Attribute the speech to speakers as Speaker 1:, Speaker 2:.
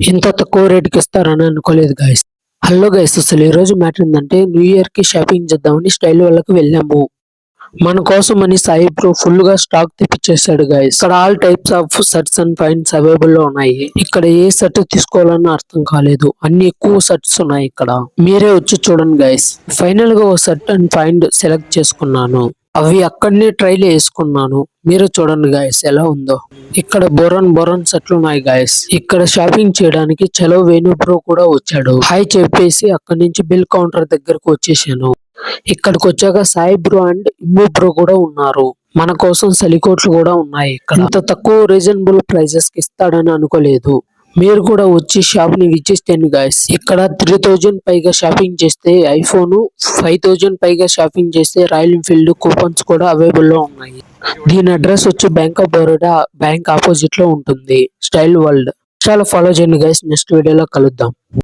Speaker 1: ఇంత తక్కువ రేటుకి ఇస్తారని అనుకోలేదు గైస్. హలో గైస్, అసలు ఈ రోజు మ్యాటర్ ఏంటంటే న్యూ ఇయర్ కి షాపింగ్ చేద్దామని స్టైల్ వాళ్ళకి వెళ్ళాము. మన కోసం అని సాయి బ్రో ఫుల్ గా స్టాక్ తెప్పించేసాడు గైస్. ఇక్కడ all types of shirts and pants available లో ఉన్నాయి. ఇక్కడ ఏ షర్ట్ తీసుకోవాలన్న అర్థం కాలేదు, అన్ని ఎక్కువ షర్ట్స్ ఉన్నాయి ఇక్కడ. మీరే వచ్చి చూడండి గైస్. ఫైనల్ గా ఓ షర్ట్ అండ్ ప్యాంట్ సెలెక్ట్ చేసుకున్నాను. అవి అక్కడనే ట్రైల్ వేసుకున్నాను. మీరు చూడండి గాయస్ ఎలా ఉందో. ఇక్కడ బొరన్ సెట్లు ఉన్నాయి గాయస్. ఇక్కడ షాపింగ్ చేయడానికి చలో వేణు బ్రో కూడా వచ్చాడు. హాయ్ చెప్పేసి అక్కడి నుంచి బిల్ కౌంటర్ దగ్గరకు వచ్చేసాను. ఇక్కడికి వచ్చాక సాయి బ్రో అండ్ ఇమ్ము బ్రో కూడా ఉన్నారు. మన కోసం సలికోట్లు కూడా ఉన్నాయి. ఇంత తక్కువ రీజనబుల్ ప్రైజెస్ కి ఇస్తాడని అనుకోలేదు. మీరు కూడా వచ్చి షాప్ ని విజిట్ చేయండి గాయస్. ఇక్కడ 3000 పైగా షాపింగ్ చేస్తే ఐఫోన్, 5000 పైగా షాపింగ్ చేస్తే రాయల్ ఎన్ఫీల్డ్ కూపన్స్ కూడా అవైలబుల్ లో ఉన్నాయి. దీని అడ్రస్ వచ్చి bank of Baroda bank opposite లో ఉంటుంది. Style world. చాలా ఫాలో చేయండి గైస్. నెక్స్ట్ వీడియోలో కలుద్దాం.